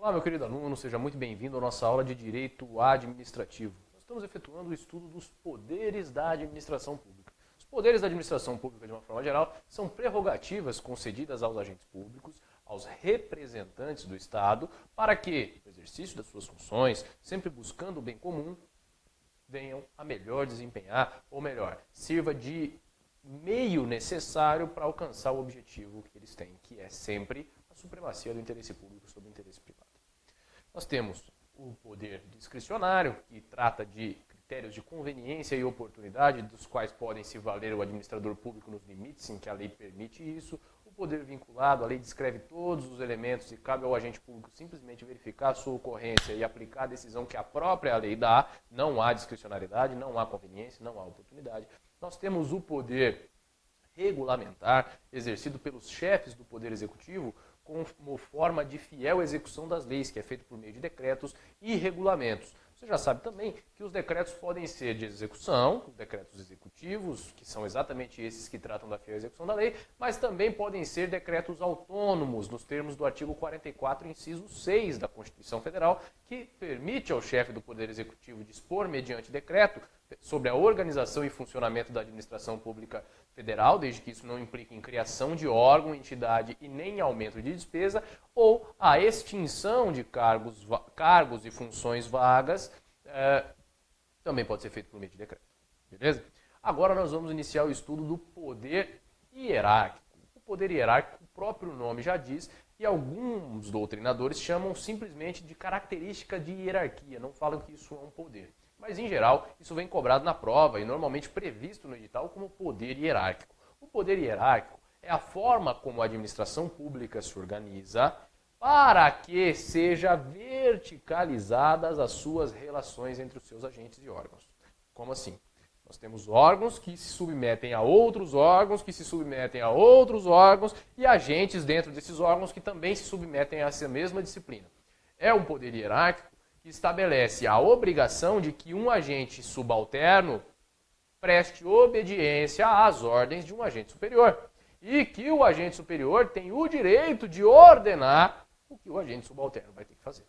Olá, meu querido aluno, seja muito bem-vindo à nossa aula de Direito Administrativo. Nós estamos efetuando o estudo dos poderes da administração pública. Os poderes da administração pública, de uma forma geral, são prerrogativas concedidas aos agentes públicos, aos representantes do Estado, para que, no exercício das suas funções, sempre buscando o bem comum, venham a melhor desempenhar, ou melhor, sirva de meio necessário para alcançar o objetivo que eles têm, que é sempre a supremacia do interesse público sobre o interesse privado. Nós temos o poder discricionário, que trata de critérios de conveniência e oportunidade, dos quais podem se valer o administrador público nos limites em que a lei permite isso. O poder vinculado, a lei descreve todos os elementos e cabe ao agente público simplesmente verificar a sua ocorrência e aplicar a decisão que a própria lei dá. Não há discricionariedade, não há conveniência, não há oportunidade. Nós temos o poder regulamentar, exercido pelos chefes do Poder Executivo, como forma de fiel execução das leis, que é feito por meio de decretos e regulamentos. Você já sabe também que os decretos podem ser de execução, os decretos executivos, que são exatamente esses que tratam da fiel execução da lei, mas também podem ser decretos autônomos, nos termos do artigo 44, inciso 6 da Constituição Federal, que permite ao chefe do Poder Executivo dispor, mediante decreto, sobre a organização e funcionamento da administração pública federal, desde que isso não implique em criação de órgão, entidade e nem aumento de despesa, ou a extinção de cargos e funções vagas, também pode ser feito por meio de decreto. Beleza? Agora nós vamos iniciar o estudo do poder hierárquico. O poder hierárquico, o próprio nome já diz, e alguns doutrinadores chamam simplesmente de característica de hierarquia, não falam que isso é um poder. Mas, em geral, isso vem cobrado na prova e normalmente previsto no edital como poder hierárquico. O poder hierárquico é a forma como a administração pública se organiza para que sejam verticalizadas as suas relações entre os seus agentes e órgãos. Como assim? Nós temos órgãos que se submetem a outros órgãos, que se submetem a outros órgãos e agentes dentro desses órgãos que também se submetem a essa mesma disciplina. É um poder hierárquico que estabelece a obrigação de que um agente subalterno preste obediência às ordens de um agente superior e que o agente superior tem o direito de ordenar o que o agente subalterno vai ter que fazer.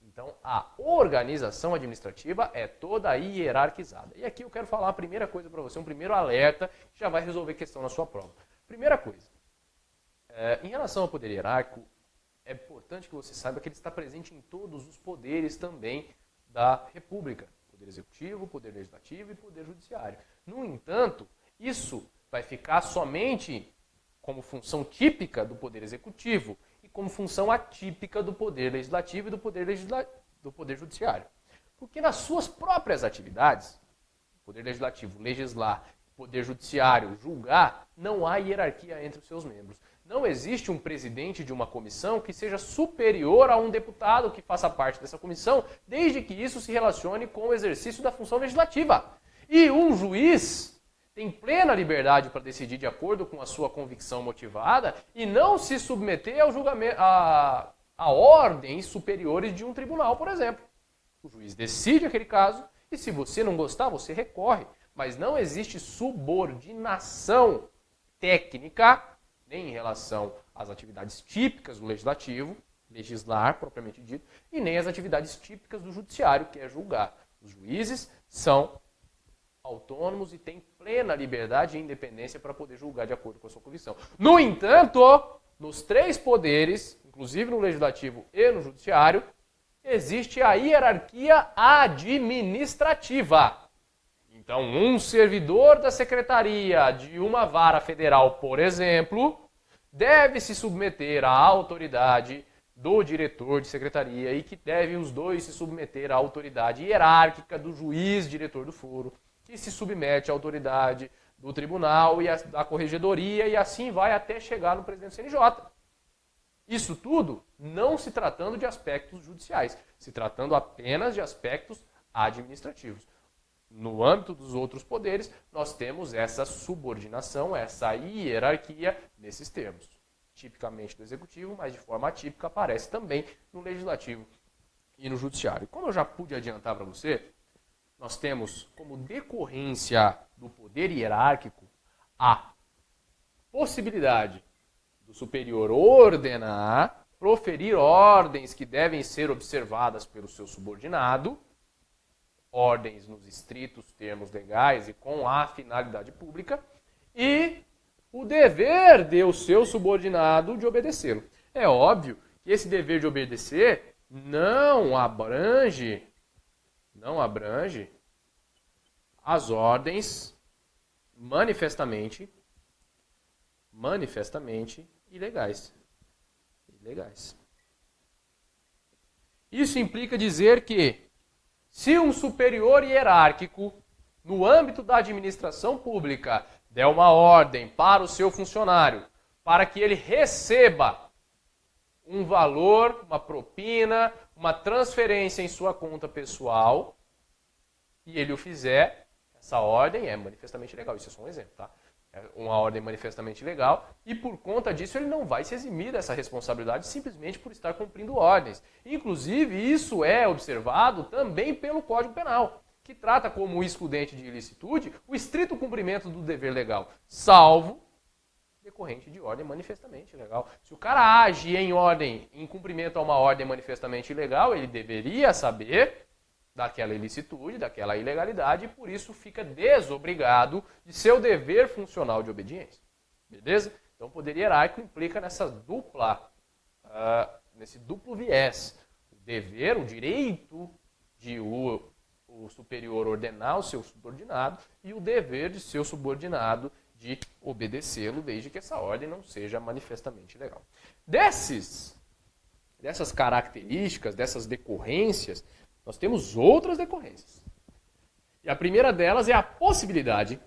Então, a organização administrativa é toda hierarquizada. E aqui eu quero falar a primeira coisa para você, um primeiro alerta que já vai resolver questão na sua prova. Primeira coisa, em relação ao poder hierárquico, é importante que você saiba que ele está presente em todos os poderes também da República. Poder Executivo, Poder Legislativo e Poder Judiciário. No entanto, isso vai ficar somente como função típica do Poder Executivo e como função atípica do Poder Legislativo e do Poder Judiciário. Porque nas suas próprias atividades, Poder Legislativo legislar, Poder Judiciário julgar, não há hierarquia entre os seus membros. Não existe um presidente de uma comissão que seja superior a um deputado que faça parte dessa comissão, desde que isso se relacione com o exercício da função legislativa. E um juiz tem plena liberdade para decidir de acordo com a sua convicção motivada e não se submeter ao julgamento, a ordens superiores de um tribunal, por exemplo. O juiz decide aquele caso e, se você não gostar, você recorre. Mas não existe subordinação técnica, nem em relação às atividades típicas do legislativo, legislar propriamente dito, e nem as atividades típicas do judiciário, que é julgar. Os juízes são autônomos e têm plena liberdade e independência para poder julgar de acordo com a sua convicção. No entanto, nos três poderes, inclusive no legislativo e no judiciário, existe a hierarquia administrativa. Então, um servidor da secretaria de uma vara federal, por exemplo, deve se submeter à autoridade do diretor de secretaria e que devem os dois se submeter à autoridade hierárquica do juiz diretor do foro, que se submete à autoridade do tribunal e da corregedoria e assim vai até chegar no presidente do CNJ. Isso tudo não se tratando de aspectos judiciais, se tratando apenas de aspectos administrativos. No âmbito dos outros poderes, nós temos essa subordinação, essa hierarquia nesses termos. Tipicamente do Executivo, mas de forma atípica aparece também no Legislativo e no Judiciário. Como eu já pude adiantar para você, nós temos como decorrência do poder hierárquico a possibilidade do superior ordenar proferir ordens que devem ser observadas pelo seu subordinado, ordens nos estritos termos legais e com a finalidade pública, e o dever do seu subordinado de obedecê-lo. É óbvio que esse dever de obedecer não abrange as ordens manifestamente ilegais. Isso implica dizer que, se um superior hierárquico, no âmbito da administração pública, der uma ordem para o seu funcionário, para que ele receba um valor, uma propina, uma transferência em sua conta pessoal, e ele o fizer, essa ordem é manifestamente ilegal. Isso é só um exemplo, tá? É uma ordem manifestamente ilegal, e por conta disso ele não vai se eximir dessa responsabilidade simplesmente por estar cumprindo ordens. Inclusive, isso é observado também pelo Código Penal, que trata como excludente de ilicitude o estrito cumprimento do dever legal, salvo decorrente de ordem manifestamente ilegal. Se o cara age em cumprimento a uma ordem manifestamente ilegal, ele deveria saber daquela ilicitude, daquela ilegalidade, e por isso fica desobrigado de seu dever funcional de obediência. Beleza? Então, o poder hierárquico implica nesse duplo viés. O dever, o direito de o superior ordenar o seu subordinado e o dever de seu subordinado de obedecê-lo, desde que essa ordem não seja manifestamente ilegal. Dessas características, dessas decorrências, nós temos outras decorrências. E a primeira delas é a possibilidade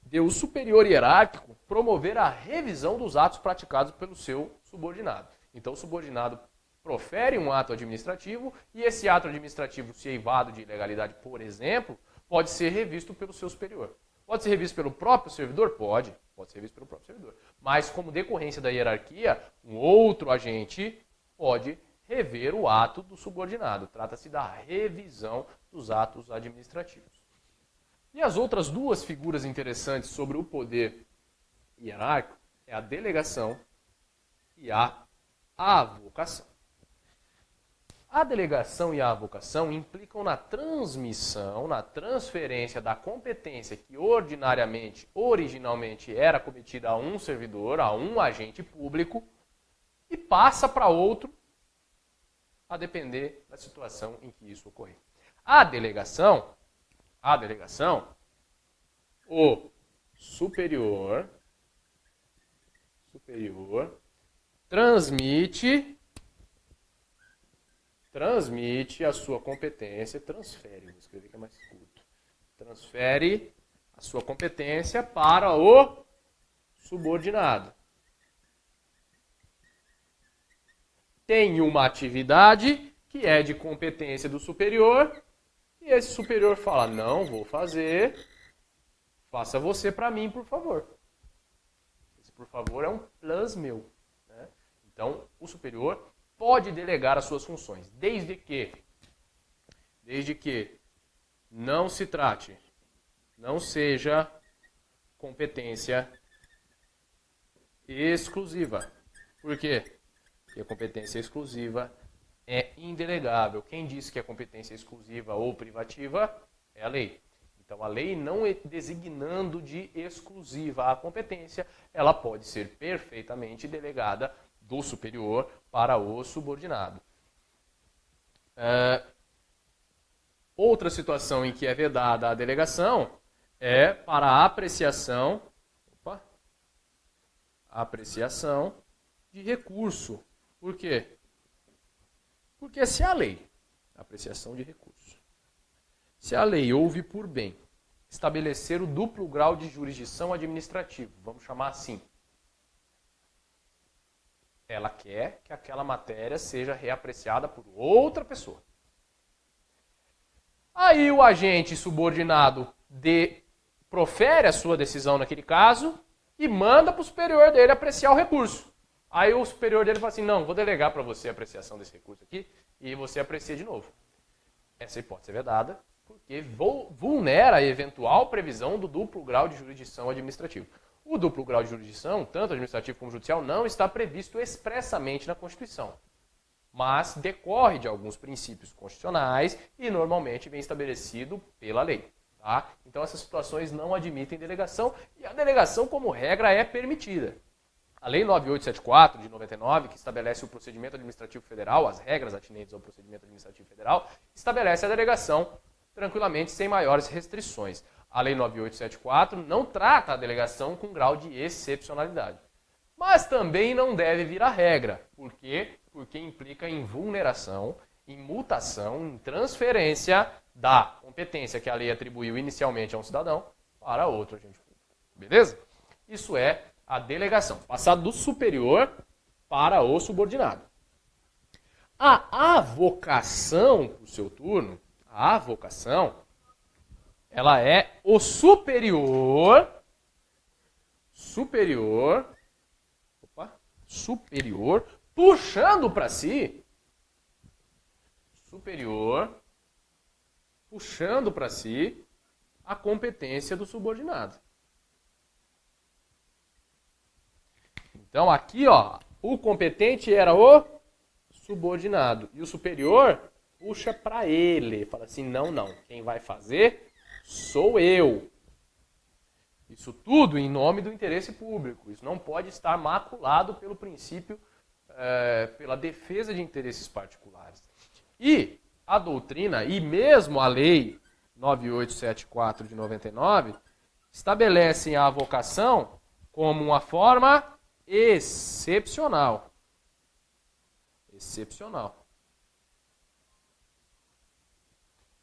de o superior hierárquico promover a revisão dos atos praticados pelo seu subordinado. Então, o subordinado profere um ato administrativo e esse ato administrativo, se eivado de ilegalidade, por exemplo, pode ser revisto pelo seu superior. Pode ser revisto pelo próprio servidor? Pode ser revisto pelo próprio servidor. Mas, como decorrência da hierarquia, um outro agente pode rever o ato do subordinado. Trata-se da revisão dos atos administrativos. E as outras duas figuras interessantes sobre o poder hierárquico é a delegação e a avocação. A delegação e a avocação implicam na transmissão, na transferência da competência que originalmente era cometida a um servidor, a um agente público, e passa para outro, a depender da situação em que isso ocorrer. A delegação, o superior transmite a sua competência, transfere, vou escrever que é mais curto, transfere a sua competência para o subordinado. Tem uma atividade que é de competência do superior e esse superior fala, não vou fazer, faça você para mim, por favor. Esse por favor é um plus meu. Né? Então, o superior pode delegar as suas funções, desde que não se trate, não seja competência exclusiva. Por quê? Porque a competência exclusiva é indelegável. Quem disse que a competência exclusiva ou privativa é a lei. Então, a lei não designando de exclusiva a competência, ela pode ser perfeitamente delegada do superior para o subordinado. Outra situação em que é vedada a delegação é para a apreciação de recurso. Por quê? Porque se a lei, apreciação de recurso, se a lei ouve por bem estabelecer o duplo grau de jurisdição administrativo, vamos chamar assim, ela quer que aquela matéria seja reapreciada por outra pessoa. Aí o agente subordinado profere a sua decisão naquele caso e manda para o superior dele apreciar o recurso. Aí o superior dele fala assim, não, vou delegar para você a apreciação desse recurso aqui e você aprecia de novo. Essa hipótese é vedada porque vulnera a eventual previsão do duplo grau de jurisdição administrativo. O duplo grau de jurisdição, tanto administrativo como judicial, não está previsto expressamente na Constituição. mas decorre de alguns princípios constitucionais e normalmente vem estabelecido pela lei. Tá? Então essas situações não admitem delegação e a delegação, como regra, é permitida. A Lei 9874, de 99, que estabelece o procedimento administrativo federal, as regras atinentes ao procedimento administrativo federal, estabelece a delegação tranquilamente, sem maiores restrições. A Lei 9874 não trata a delegação com grau de excepcionalidade. Mas também não deve vir a regra. Por quê? Porque implica em vulneração, em mutação, em transferência da competência que a lei atribuiu inicialmente a um cidadão para outro agente público. Beleza? Isso é a delegação. Passar do superior para o subordinado. A avocação, por seu turno, a avocação, ela é o superior, puxando para si, a competência do subordinado. Então aqui, ó, o competente era o subordinado e o superior puxa para ele, fala assim, não, quem vai fazer sou eu. Isso tudo em nome do interesse público. Isso não pode estar maculado pelo princípio, pela defesa de interesses particulares. E a doutrina, e mesmo a lei 9874 de 99, estabelecem a avocação como uma forma excepcional.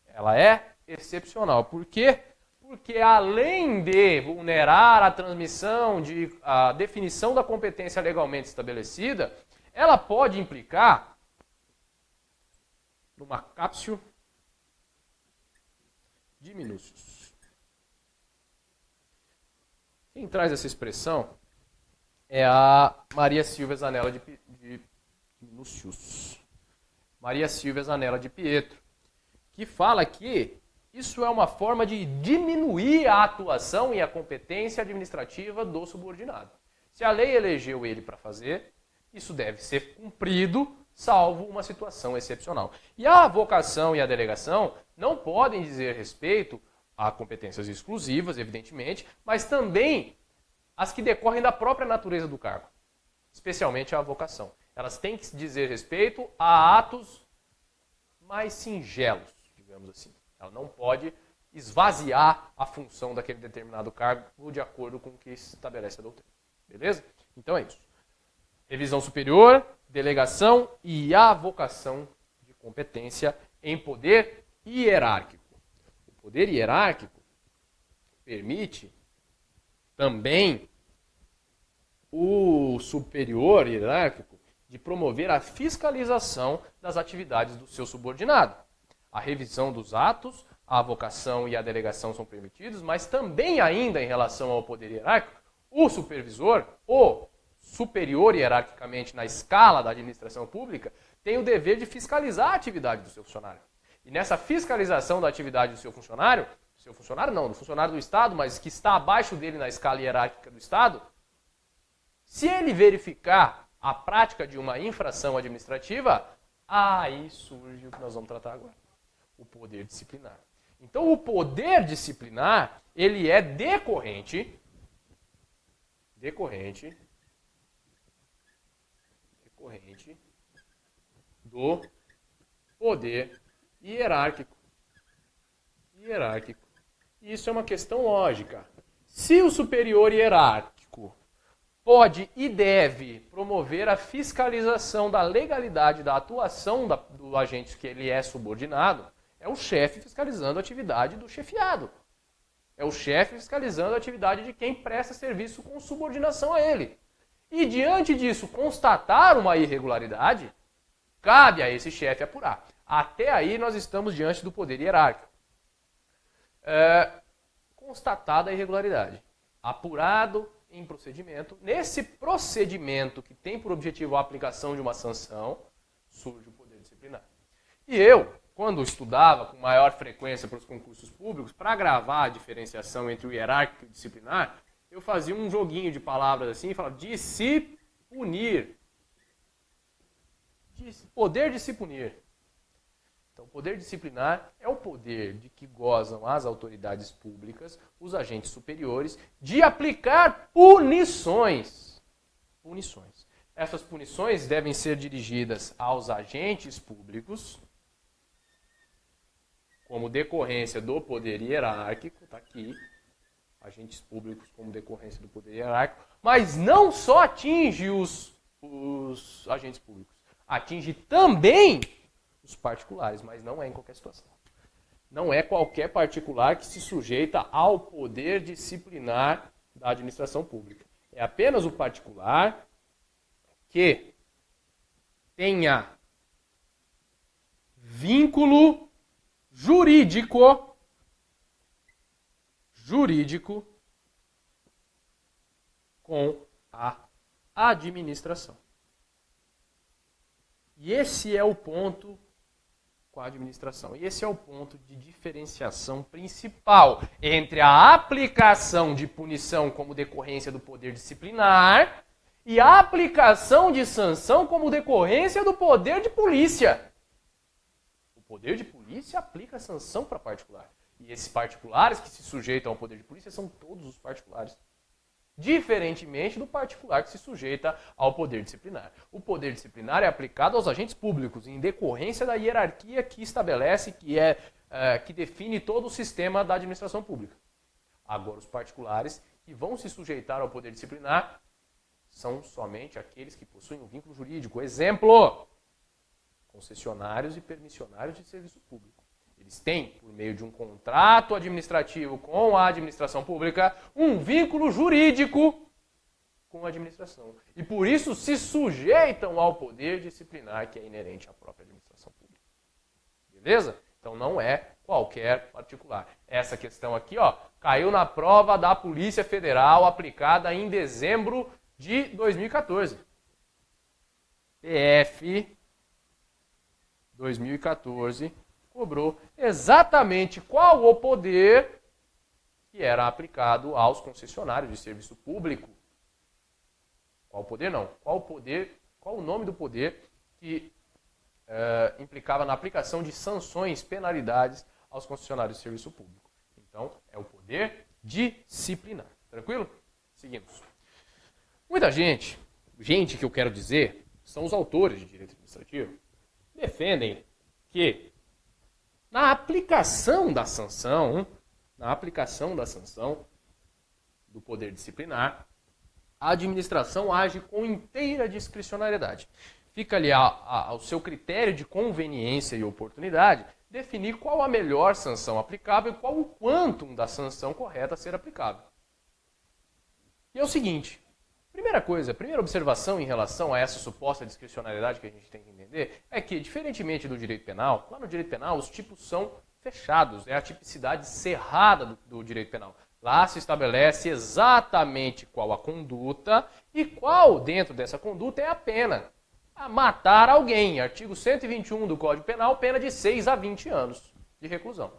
Ela é excepcional. Por quê? Porque além de vulnerar a transmissão, a definição da competência legalmente estabelecida, ela pode implicar numa captio diminucius. Quem traz essa expressão é a Maria Silvia Zanella de Minucius. Maria Silvia Zanella de Pietro, que fala que isso é uma forma de diminuir a atuação e a competência administrativa do subordinado. Se a lei elegeu ele para fazer, isso deve ser cumprido, salvo uma situação excepcional. E a avocação e a delegação não podem dizer respeito a competências exclusivas, evidentemente, mas também as que decorrem da própria natureza do cargo, especialmente a avocação. Elas têm que dizer respeito a atos mais singelos, digamos assim. Ela não pode esvaziar a função daquele determinado cargo de acordo com o que estabelece a doutrina. Beleza? Então é isso. Revisão superior, delegação e avocação de competência em poder hierárquico. O poder hierárquico permite também o superior hierárquico de promover a fiscalização das atividades do seu subordinado. A revisão dos atos, a avocação e a delegação são permitidos, mas também ainda em relação ao poder hierárquico, o supervisor, o superior hierarquicamente na escala da administração pública, tem o dever de fiscalizar a atividade do seu funcionário. E nessa fiscalização da atividade do seu funcionário do funcionário do Estado, mas que está abaixo dele na escala hierárquica do Estado, se ele verificar a prática de uma infração administrativa, aí surge o que nós vamos tratar agora. O poder disciplinar. Então, o poder disciplinar, ele é decorrente do poder hierárquico. E isso é uma questão lógica. Se o superior hierárquico pode e deve promover a fiscalização da legalidade da atuação do agente que ele é subordinado, é o chefe fiscalizando a atividade do chefiado. É o chefe fiscalizando a atividade de quem presta serviço com subordinação a ele. E diante disso, constatar uma irregularidade, cabe a esse chefe apurar. Até aí nós estamos diante do poder hierárquico. Constatada a irregularidade, apurado em procedimento, nesse procedimento que tem por objetivo a aplicação de uma sanção, surge o poder disciplinar. E eu, quando estudava com maior frequência para os concursos públicos, para gravar a diferenciação entre o hierárquico e o disciplinar, eu fazia um joguinho de palavras assim, e falava discipunir. poder de se punir. Então, o poder disciplinar é o poder de que gozam as autoridades públicas, os agentes superiores, de aplicar punições. Punições. Essas punições devem ser dirigidas aos agentes públicos, como decorrência do poder hierárquico, está aqui, agentes públicos como decorrência do poder hierárquico, mas não só atinge os agentes públicos, atinge também os particulares, mas não é em qualquer situação. Não é qualquer particular que se sujeita ao poder disciplinar da administração pública. É apenas o particular que tenha vínculo jurídico com a administração. E esse é o ponto com a administração. E esse é o ponto de diferenciação principal entre a aplicação de punição como decorrência do poder disciplinar e a aplicação de sanção como decorrência do poder de polícia. O poder de polícia aplica sanção para particular. E esses particulares que se sujeitam ao poder de polícia são todos os particulares. Diferentemente do particular que se sujeita ao poder disciplinar. O poder disciplinar é aplicado aos agentes públicos em decorrência da hierarquia que estabelece, que define todo o sistema da administração pública. Agora, os particulares que vão se sujeitar ao poder disciplinar são somente aqueles que possuem um vínculo jurídico. Exemplo: concessionários e permissionários de serviço público. Eles têm, por meio de um contrato administrativo com a administração pública, um vínculo jurídico com a administração. E por isso se sujeitam ao poder disciplinar que é inerente à própria administração pública. Beleza? Então não é qualquer particular. Essa questão aqui, caiu na prova da Polícia Federal aplicada em dezembro de 2014. PF 2014 cobrou exatamente qual o poder que era aplicado aos concessionários de serviço público. Qual o poder não? Qual o nome do poder que implicava na aplicação de sanções, penalidades aos concessionários de serviço público. Então, é o poder disciplinar. Tranquilo? Seguimos. Muita gente que eu quero dizer, são os autores de direito administrativo, defendem que na aplicação da sanção do poder disciplinar, a administração age com inteira discricionariedade. Fica ali ao seu critério de conveniência e oportunidade definir qual a melhor sanção aplicável e qual o quantum da sanção correta a ser aplicável. E é o seguinte, primeira observação em relação a essa suposta discricionariedade que a gente tem que entender é que, diferentemente do direito penal, lá no direito penal os tipos são fechados, é a tipicidade cerrada do direito penal. Lá se estabelece exatamente qual a conduta e qual, dentro dessa conduta, é a pena. A matar alguém, artigo 121 do Código Penal, pena de 6 a 20 anos de reclusão.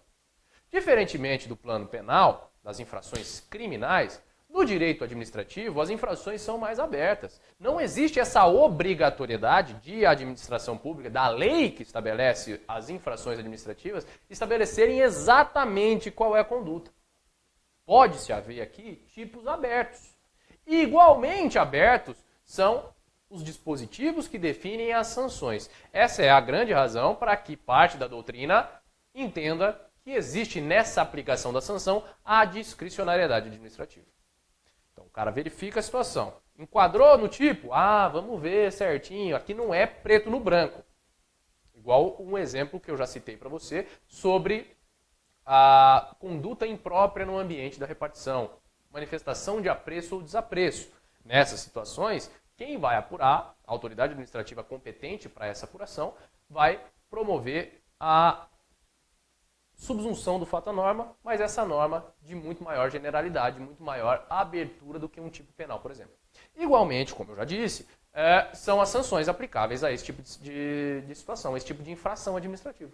Diferentemente do plano penal, das infrações criminais, no direito administrativo, as infrações são mais abertas. Não existe essa obrigatoriedade de administração pública, da lei que estabelece as infrações administrativas, estabelecerem exatamente qual é a conduta. Pode-se haver aqui tipos abertos. E igualmente abertos são os dispositivos que definem as sanções. Essa é a grande razão para que parte da doutrina entenda que existe nessa aplicação da sanção a discricionariedade administrativa. Então o cara verifica a situação. Enquadrou no tipo? Vamos ver certinho. Aqui não é preto no branco. Igual um exemplo que eu já citei para você sobre a conduta imprópria no ambiente da repartição. Manifestação de apreço ou desapreço. Nessas situações, quem vai apurar, a autoridade administrativa competente para essa apuração, vai promover a subsunção do fato à norma, mas essa norma de muito maior generalidade, muito maior abertura do que um tipo penal, por exemplo. Igualmente, como eu já disse, são as sanções aplicáveis a esse tipo de situação, esse tipo de infração administrativa.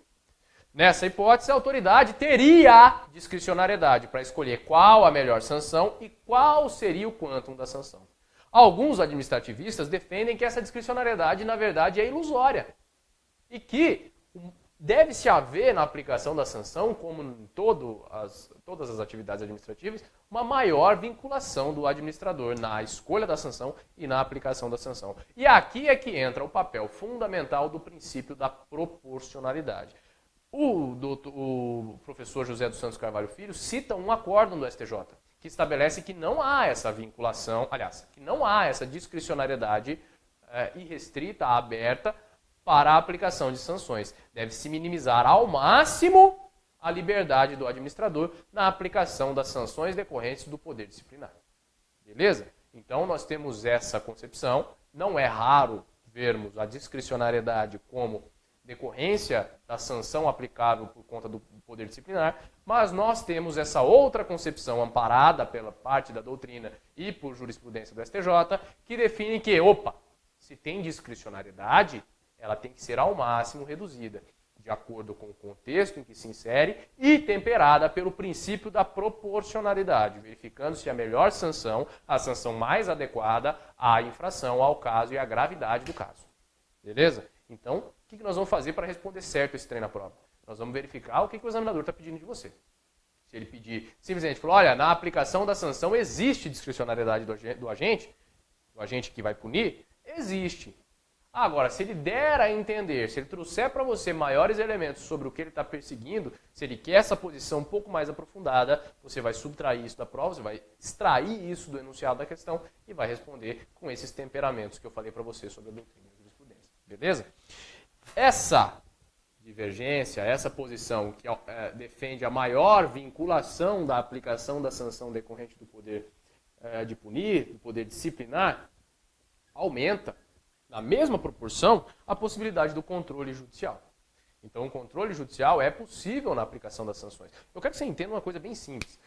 Nessa hipótese, a autoridade teria discricionariedade para escolher qual a melhor sanção e qual seria o quantum da sanção. Alguns administrativistas defendem que essa discricionariedade, na verdade, é ilusória. e que deve-se haver na aplicação da sanção, como em todas as atividades administrativas, uma maior vinculação do administrador na escolha da sanção e na aplicação da sanção. E aqui é que entra o papel fundamental do princípio da proporcionalidade. O professor José dos Santos Carvalho Filho cita um acórdão do STJ, que estabelece que não há essa vinculação, aliás, que não há essa discricionariedade irrestrita, aberta, para a aplicação de sanções. Deve-se minimizar ao máximo a liberdade do administrador na aplicação das sanções decorrentes do poder disciplinar. Beleza? Então, nós temos essa concepção. Não é raro vermos a discricionariedade como decorrência da sanção aplicável por conta do poder disciplinar, mas nós temos essa outra concepção amparada pela parte da doutrina e por jurisprudência do STJ, que define que, se tem discricionariedade, ela tem que ser ao máximo reduzida, de acordo com o contexto em que se insere e temperada pelo princípio da proporcionalidade, verificando-se a melhor sanção, a sanção mais adequada à infração, ao caso e à gravidade do caso. Beleza? Então, o que nós vamos fazer para responder certo esse trem na prova? Nós vamos verificar o que o examinador está pedindo de você. Se ele pedir, simplesmente falou, olha, na aplicação da sanção existe discricionariedade do agente que vai punir, existe. Agora, se ele der a entender, se ele trouxer para você maiores elementos sobre o que ele está perseguindo, se ele quer essa posição um pouco mais aprofundada, você vai subtrair isso da prova, você vai extrair isso do enunciado da questão e vai responder com esses temperamentos que eu falei para você sobre a doutrina e a jurisprudência. Beleza? Essa divergência, essa posição que defende a maior vinculação da aplicação da sanção decorrente do poder de punir, do poder disciplinar, aumenta na mesma proporção, a possibilidade do controle judicial. Então, o controle judicial é possível na aplicação das sanções. Eu quero que você entenda uma coisa bem simples.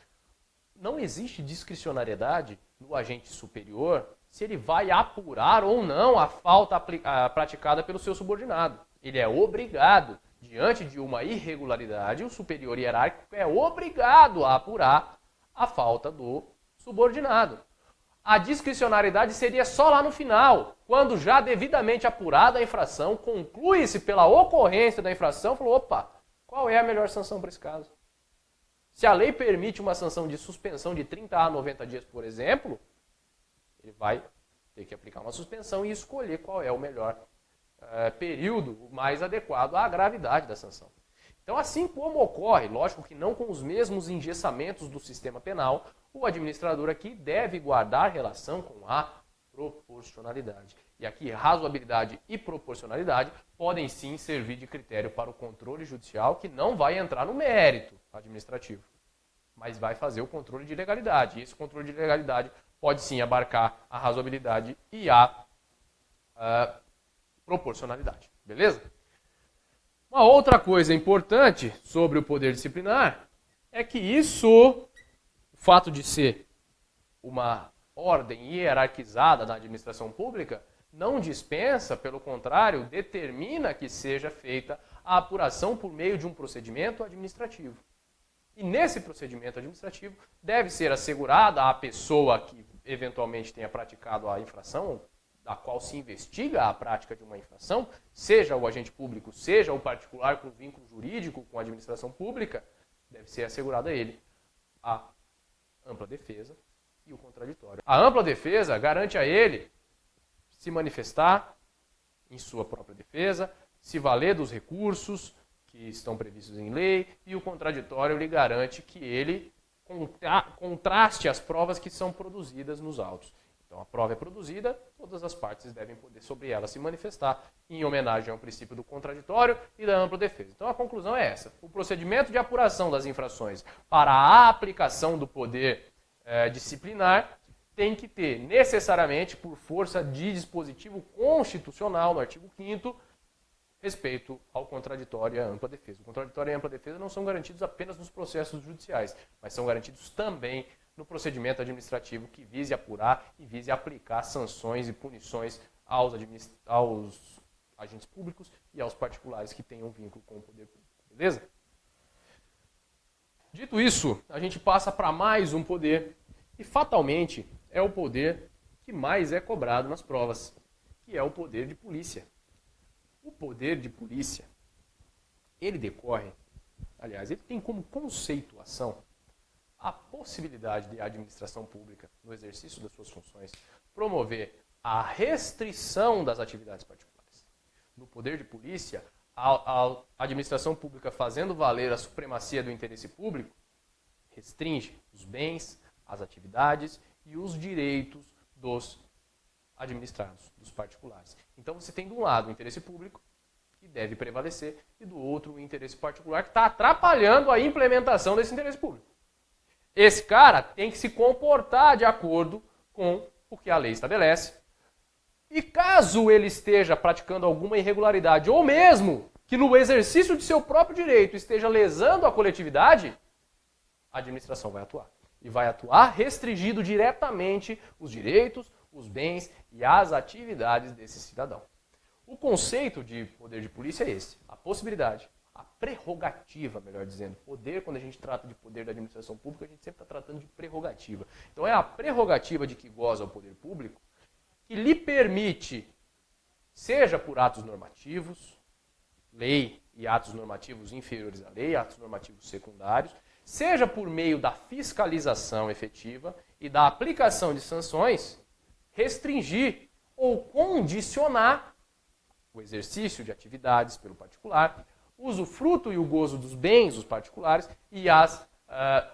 Não existe discricionariedade no agente superior se ele vai apurar ou não a falta praticada pelo seu subordinado. Ele é obrigado, diante de uma irregularidade, o superior hierárquico é obrigado a apurar a falta do subordinado. A discricionariedade seria só lá no final, quando já devidamente apurada a infração, conclui-se pela ocorrência da infração, falou, qual é a melhor sanção para esse caso? Se a lei permite uma sanção de suspensão de 30 a 90 dias, por exemplo, ele vai ter que aplicar uma suspensão e escolher qual é o melhor período mais adequado à gravidade da sanção. Então, assim como ocorre, lógico que não com os mesmos engessamentos do sistema penal, o administrador aqui deve guardar relação com a proporcionalidade. E aqui, razoabilidade e proporcionalidade podem sim servir de critério para o controle judicial, que não vai entrar no mérito administrativo, mas vai fazer o controle de legalidade. E esse controle de legalidade pode sim abarcar a razoabilidade e a proporcionalidade. Beleza? Uma outra coisa importante sobre o poder disciplinar é que o fato de ser uma ordem hierarquizada na administração pública, não dispensa, pelo contrário, determina que seja feita a apuração por meio de um procedimento administrativo. E nesse procedimento administrativo deve ser assegurada à pessoa que eventualmente tenha praticado a infração, da qual se investiga a prática de uma infração, seja o agente público, seja o particular com vínculo jurídico com a administração pública, deve ser assegurada a ele a ampla defesa e o contraditório. A ampla defesa garante a ele se manifestar em sua própria defesa, se valer dos recursos que estão previstos em lei, e o contraditório lhe garante que ele contraste as provas que são produzidas nos autos. Então, a prova é produzida, todas as partes devem poder sobre ela se manifestar em homenagem ao princípio do contraditório e da ampla defesa. Então, a conclusão é essa. O procedimento de apuração das infrações para a aplicação do poder disciplinar tem que ter, necessariamente, por força de dispositivo constitucional, no artigo 5º, respeito ao contraditório e à ampla defesa. O contraditório e a ampla defesa não são garantidos apenas nos processos judiciais, mas são garantidos também no procedimento administrativo que vise apurar e vise aplicar sanções e punições aos agentes públicos e aos particulares que tenham vínculo com o poder público. Beleza? Dito isso, a gente passa para mais um poder, e fatalmente é o poder que mais é cobrado nas provas, que é o poder de polícia. O poder de polícia, ele decorre, aliás, ele tem como conceituação a possibilidade de a administração pública, no exercício das suas funções, promover a restrição das atividades particulares. No poder de polícia, a administração pública, fazendo valer a supremacia do interesse público, restringe os bens, as atividades e os direitos dos administrados, dos particulares. Então você tem de um lado o interesse público, que deve prevalecer, e do outro o interesse particular, que está atrapalhando a implementação desse interesse público. Esse cara tem que se comportar de acordo com o que a lei estabelece. E caso ele esteja praticando alguma irregularidade, ou mesmo que no exercício de seu próprio direito esteja lesando a coletividade, a administração vai atuar. E vai atuar restringindo diretamente os direitos, os bens e as atividades desse cidadão. O conceito de poder de polícia é esse, a possibilidade, a prerrogativa, melhor dizendo. Poder, quando a gente trata de poder da administração pública, a gente sempre está tratando de prerrogativa. Então é a prerrogativa de que goza o poder público que lhe permite, seja por atos normativos, lei e atos normativos inferiores à lei, atos normativos secundários, seja por meio da fiscalização efetiva e da aplicação de sanções, restringir ou condicionar o exercício de atividades pelo particular, o usufruto e o gozo dos bens dos particulares e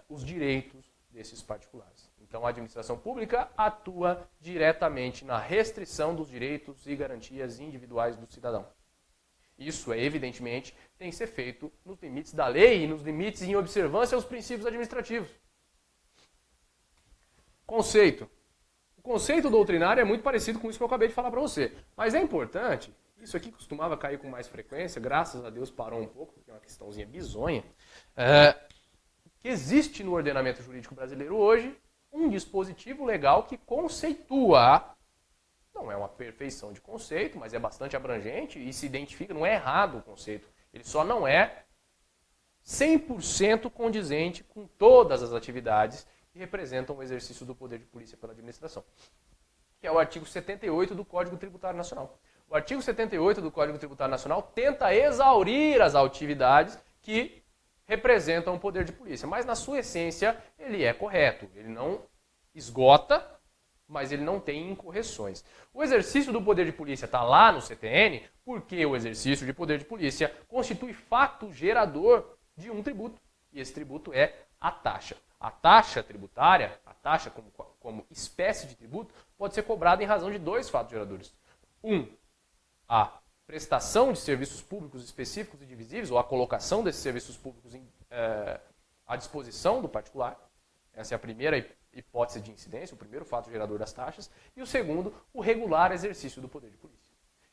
os direitos desses particulares. Então, a administração pública atua diretamente na restrição dos direitos e garantias individuais do cidadão. Isso, evidentemente, tem que ser feito nos limites da lei e nos limites em observância aos princípios administrativos. Conceito. O conceito doutrinário é muito parecido com isso que eu acabei de falar para você. Mas é importante, isso aqui costumava cair com mais frequência, graças a Deus parou um pouco, porque é uma questãozinha bizonha, que existe no ordenamento jurídico brasileiro hoje um dispositivo legal que conceitua. Não é uma perfeição de conceito, mas é bastante abrangente e se identifica, não é errado o conceito. Ele só não é 100% condizente com todas as atividades que representam o exercício do poder de polícia pela administração. Que é o artigo 78 do Código Tributário Nacional. O artigo 78 do Código Tributário Nacional tenta exaurir as atividades que representam o poder de polícia, mas na sua essência ele é correto. Ele não esgota, mas ele não tem incorreções. O exercício do poder de polícia está lá no CTN porque o exercício de poder de polícia constitui fato gerador de um tributo. E esse tributo é a taxa. A taxa tributária, a taxa como espécie de tributo, pode ser cobrada em razão de dois fatos geradores. A prestação de serviços públicos específicos e divisíveis, ou a colocação desses serviços públicos à disposição do particular. Essa é a primeira hipótese de incidência, o primeiro fato gerador das taxas. E o segundo, o regular exercício do poder de polícia.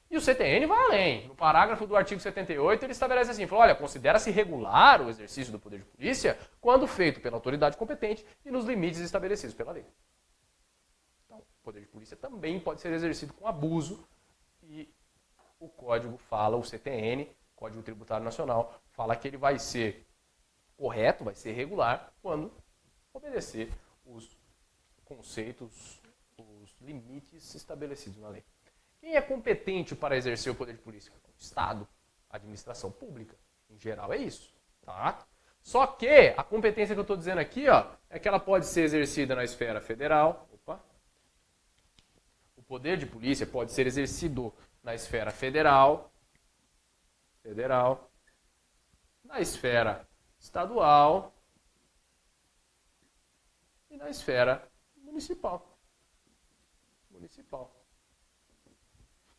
E o CTN vai além. No parágrafo do artigo 78, ele estabelece assim, fala, olha, considera-se regular o exercício do poder de polícia quando feito pela autoridade competente e nos limites estabelecidos pela lei. Então, o poder de polícia também pode ser exercido com abuso e o código fala, o CTN, Código Tributário Nacional, fala que ele vai ser correto, vai ser regular quando obedecer os conceitos, os limites estabelecidos na lei. Quem é competente para exercer o poder de polícia? O Estado, a administração pública. Em geral é isso. Tá? Só que a competência que eu estou dizendo aqui é que ela pode ser exercida na esfera federal. O poder de polícia pode ser exercido na esfera federal, na esfera estadual e na esfera municipal.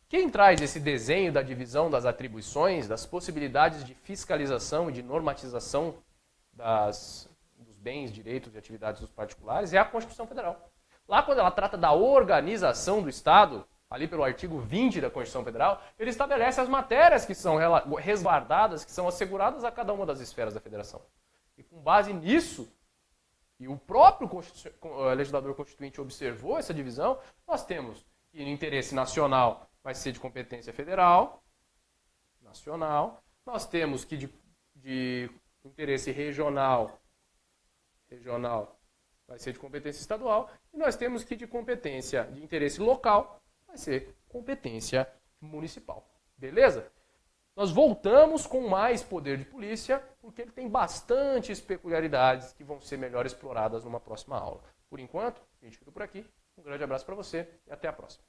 Quem traz esse desenho da divisão das atribuições, das possibilidades de fiscalização e de normatização dos bens, direitos e atividades dos particulares é a Constituição Federal. Lá, quando ela trata da organização do Estado, ali pelo artigo 20 da Constituição Federal, ele estabelece as matérias que são resguardadas, que são asseguradas a cada uma das esferas da federação. E com base nisso, e o próprio legislador constituinte observou essa divisão, nós temos que no interesse nacional vai ser de competência federal, nacional, nós temos que de interesse regional vai ser de competência estadual, e nós temos que de competência de interesse local vai ser competência municipal. Beleza? Nós voltamos com mais poder de polícia, porque ele tem bastantes peculiaridades que vão ser melhor exploradas numa próxima aula. Por enquanto, a gente fica por aqui. Um grande abraço para você e até a próxima.